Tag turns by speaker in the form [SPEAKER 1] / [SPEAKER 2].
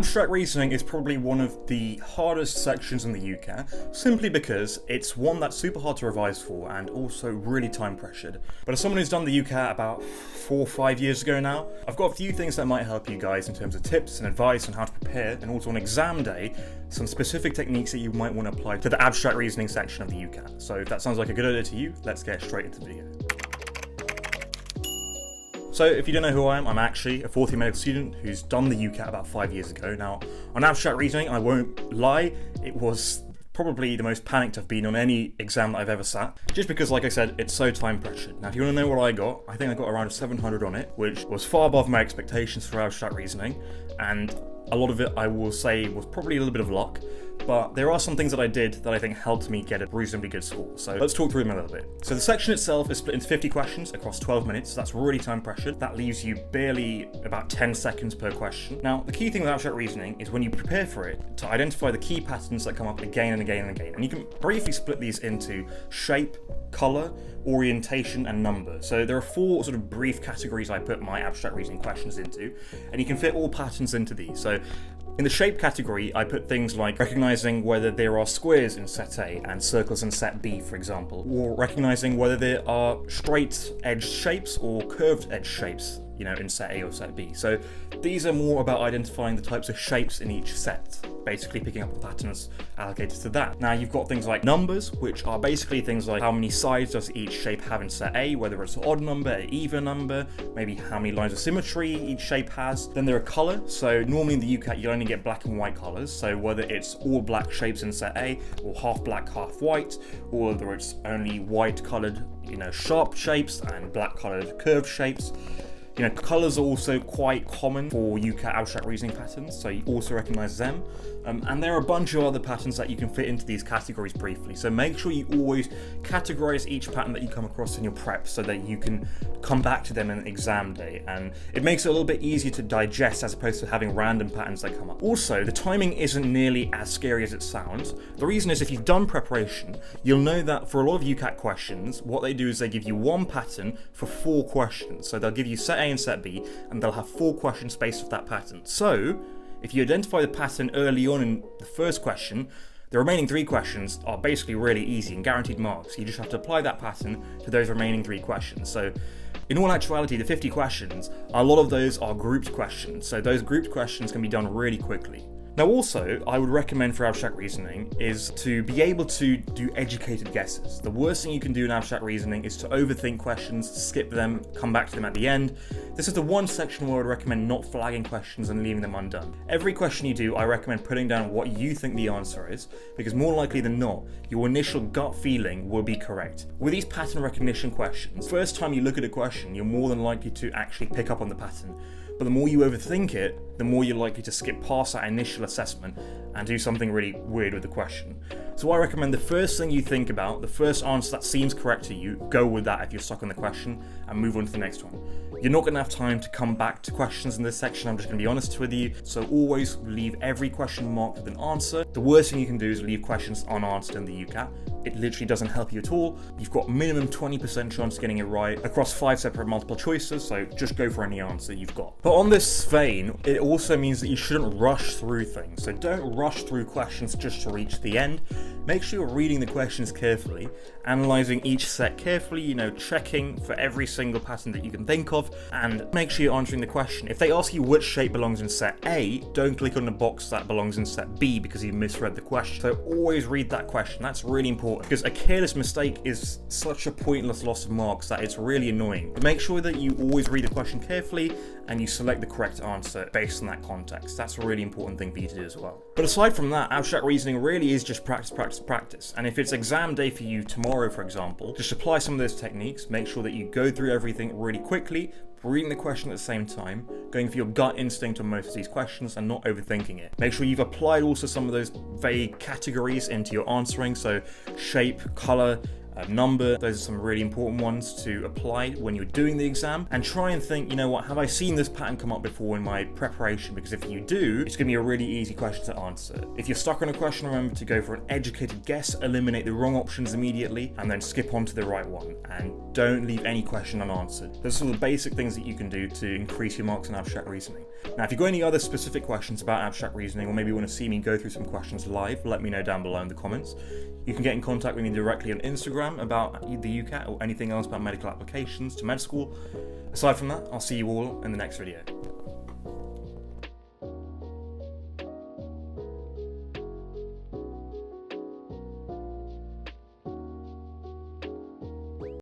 [SPEAKER 1] Abstract reasoning is probably one of the hardest sections in the UCAT, simply because it's one that's super hard to revise for and also really time pressured. But as someone who's done the UCAT about 4 or 5 years ago now, I've got a few things that might help you guys in terms of tips and advice on how to prepare, and also on exam day, some specific techniques that you might want to apply to the abstract reasoning section of the UCAT. So if that sounds like a good idea to you, let's get straight into the video. So if you don't know who I am, I'm actually a fourth year medical student who's done the UCAT about 5 years ago. Now, on abstract reasoning, I won't lie, it was probably the most panicked I've been on any exam that I've ever sat, just because, like I said, it's so time pressured. Now, if you want to know what I got, I think I got around 700 on it, which was far above my expectations for abstract reasoning, and a lot of it, I will say, was probably a little bit of luck, but there are some things that I did that I think helped me get a reasonably good score. So let's talk through them a little bit. So the section itself is split into 50 questions across 12 minutes. So that's really time pressured. That leaves you barely about 10 seconds per question. Now, the key thing with abstract reasoning is when you prepare for it, to identify the key patterns that come up again and again and again. And you can briefly split these into shape, color, orientation, and number. So there are 4 sort of brief categories I put my abstract reasoning questions into, and you can fit all patterns into these. So in the shape category, I put things like recognizing whether there are squares in set A and circles in set B, for example, or recognizing whether there are straight edged shapes or curved edge shapes, in set A or set B. So these are more about identifying the types of shapes in each set, basically picking up the patterns allocated to that. Now you've got things like numbers, which are basically things like how many sides does each shape have in set A, whether it's an odd number, an even number, maybe how many lines of symmetry each shape has. Then there are color, so normally in the UCAT you only get black and white colors, so whether it's all black shapes in set A, or half black, half white, or whether it's only white colored, sharp shapes and black colored curved shapes. Colours are also quite common for UCAT abstract reasoning patterns, so you also recognise them. And there are a bunch of other patterns that you can fit into these categories briefly. So make sure you always categorise each pattern that you come across in your prep so that you can come back to them in exam day. And it makes it a little bit easier to digest as opposed to having random patterns that come up. Also, the timing isn't nearly as scary as it sounds. The reason is if you've done preparation, you'll know that for a lot of UCAT questions, what they do is they give you one pattern for 4 questions. So they'll give you set A and set B, and they'll have 4 questions based off that pattern. So if you identify the pattern early on in the first question, the remaining 3 questions are basically really easy and guaranteed marks. You just have to apply that pattern to those remaining 3 questions. So in all actuality, the 50 questions, a lot of those are grouped questions. So those grouped questions can be done really quickly. Now also, I would recommend for abstract reasoning is to be able to do educated guesses. The worst thing you can do in abstract reasoning is to overthink questions, skip them, come back to them at the end. This is the one section where I would recommend not flagging questions and leaving them undone. Every question you do, I recommend putting down what you think the answer is, because more likely than not, your initial gut feeling will be correct. With these pattern recognition questions, first time you look at a question, you're more than likely to actually pick up on the pattern. But the more you overthink it, the more you're likely to skip past that initial assessment and do something really weird with the question. So I recommend the first thing you think about, the first answer that seems correct to you, go with that if you're stuck on the question and move on to the next one. You're not going to have time to come back to questions in this section, I'm just going to be honest with you, so always leave every question marked with an answer. The worst thing you can do is leave questions unanswered in the UCAT. It literally doesn't help you at all. You've got minimum 20% chance of getting it right across 5 separate multiple choices, so just go for any answer you've got. But on this vein, it also means that you shouldn't rush through things. So don't rush through questions just to reach the end. Make sure you're reading the questions carefully, analysing each set carefully, checking for every single pattern that you can think of, and make sure you're answering the question. If they ask you which shape belongs in set A, don't click on the box that belongs in set B because you misread the question. So always read that question. That's really important because a careless mistake is such a pointless loss of marks that it's really annoying. But make sure that you always read the question carefully and you select the correct answer based on that context. That's a really important thing for you to do as well. But aside from that, abstract reasoning really is just practice, practice, practice. And if it's exam day for you tomorrow, for example, just apply some of those techniques. Make sure that you go through everything really quickly, reading the question at the same time, going for your gut instinct on most of these questions and not overthinking it. Make sure you've applied also some of those vague categories into your answering, so shape, color, number. Those are some really important ones to apply when you're doing the exam, and try and think, you know what, have I seen this pattern come up before in my preparation? Because if you do, it's going to be a really easy question to answer. If you're stuck on a question, remember to go for an educated guess, eliminate the wrong options immediately, and then skip on to the right one, and don't leave any question unanswered. Those are the basic things that you can do to increase your marks in abstract reasoning. Now, if you've got any other specific questions about abstract reasoning, or maybe you want to see me go through some questions live, let me know down below in the comments. You can get in contact with me directly on Instagram about the UCAT or anything else about medical applications to med school. Aside from that, I'll see you all in the next video.